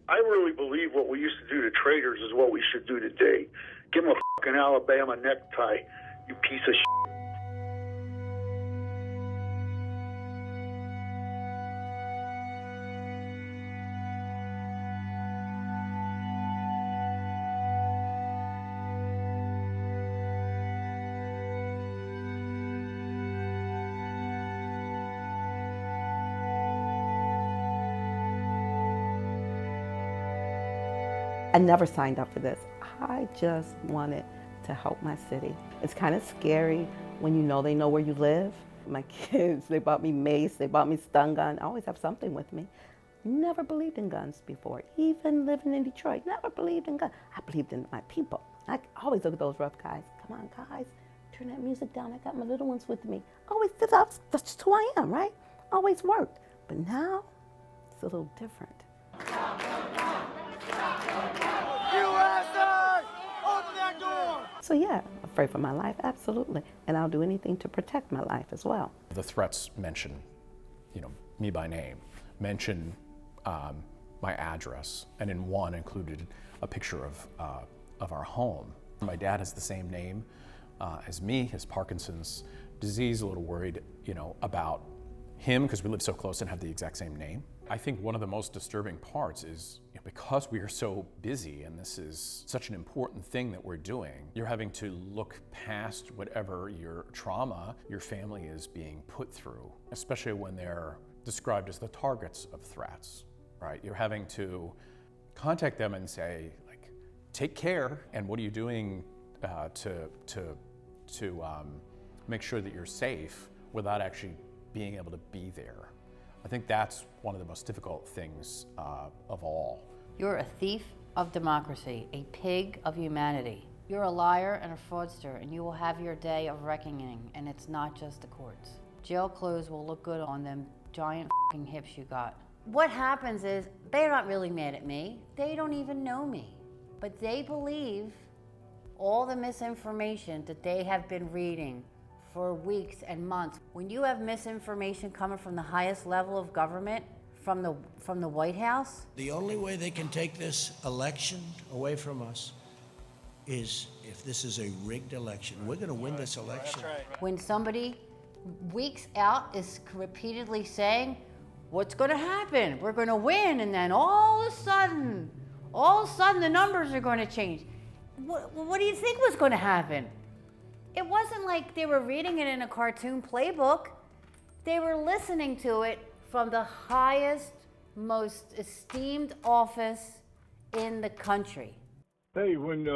I really believe what we used to do to traitors is what we should do today. Give them a fucking Alabama necktie, you piece of shit. I never signed up for this. I just wanted to help my city. It's kind of scary when you know they know where you live. My kids, they bought me mace, they bought me stun gun. I always have something with me. Never believed in guns before. Even living in Detroit, never believed in guns. I believed in my people. I always look at those rough guys. Come on, guys, turn that music down. I got my little ones with me. Always did that. That's just who I am, right? Always worked. But now, it's a little different. So yeah, afraid for my life, absolutely. And I'll do anything to protect my life as well. The threats mention, me by name, mention my address, and in one included a picture of our home. My dad has the same name as me, his Parkinson's disease, a little worried, about him because we live so close and have the exact same name. I think one of the most disturbing parts is because we are so busy and this is such an important thing that we're doing, you're having to look past whatever your trauma your family is being put through, especially when they're described as the targets of threats, right? You're having to contact them and say, like, take care, and what are you doing to make sure that you're safe without actually being able to be there. I think that's one of the most difficult things of all. You're a thief of democracy, a pig of humanity. You're a liar and a fraudster, and you will have your day of reckoning, and it's not just the courts. Jail clothes will look good on them giant f***ing hips you got. What happens is, they're not really mad at me. They don't even know me. But they believe all the misinformation that they have been reading for weeks and months. When you have misinformation coming from the highest level of government, from the White House. The only way they can take this election away from us is if this is a rigged election. We're gonna win this election. That's right. When somebody weeks out is repeatedly saying, what's gonna happen? We're gonna win, and then all of a sudden the numbers are gonna change. What do you think was gonna happen? It wasn't like they were reading it in a cartoon playbook. They were listening to it from the highest, most esteemed office in the country. Hey, when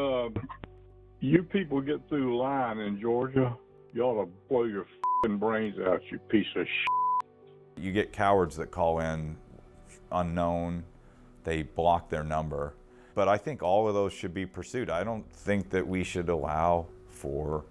you people get through the line in Georgia, you ought to blow your f***ing brains out, you piece of shit. You get cowards that call in unknown, they block their number. But I think all of those should be pursued. I don't think that we should allow for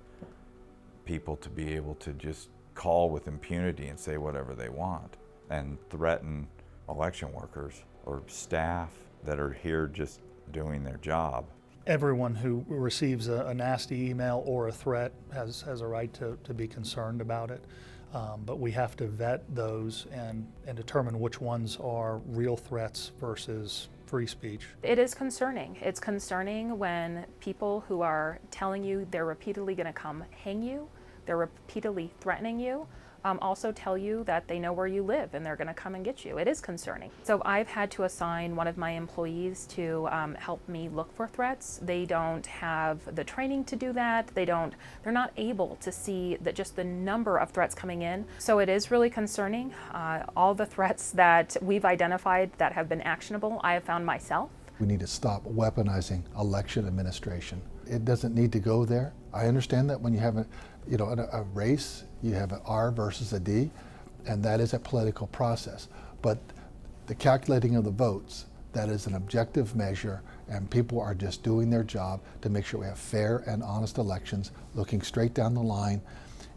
people to be able to just call with impunity and say whatever they want and threaten election workers or staff that are here just doing their job. Everyone who receives a nasty email or a threat has a right to be concerned about it. But we have to vet those and determine which ones are real threats versus free speech. It is concerning. It's concerning when people who are telling you they're repeatedly going to come hang you, they're repeatedly threatening you, also tell you that they know where you live and they're going to come and get you. It is concerning. So I've had to assign one of my employees to help me look for threats. They don't have the training to do that. They're not able to see just the number of threats coming in. So it is really concerning. All the threats that we've identified that have been actionable, I have found myself. We need to stop weaponizing election administration. It doesn't need to go there. I understand that when you have a race, you have an R versus a D, and that is a political process. But the calculating of the votes, that is an objective measure, and people are just doing their job to make sure we have fair and honest elections, looking straight down the line,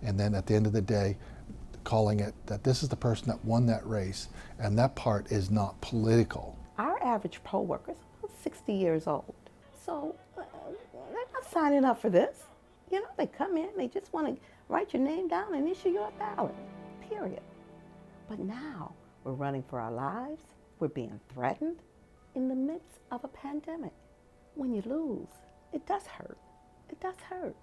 and then at the end of the day, calling it that this is the person that won that race, and that part is not political. Our average poll worker is about 60 years old. So they're not signing up for this. They come in, they just want to write your name down and issue you a ballot, period. But now we're running for our lives, we're being threatened. in the midst of a pandemic. When you lose, it does hurt. It does hurt.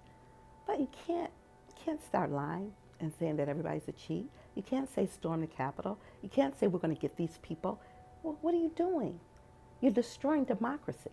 But you can't start lying and saying that everybody's a cheat. You can't say storm the Capitol. You can't say we're going to get these people. Well, what are you doing? You're destroying democracy.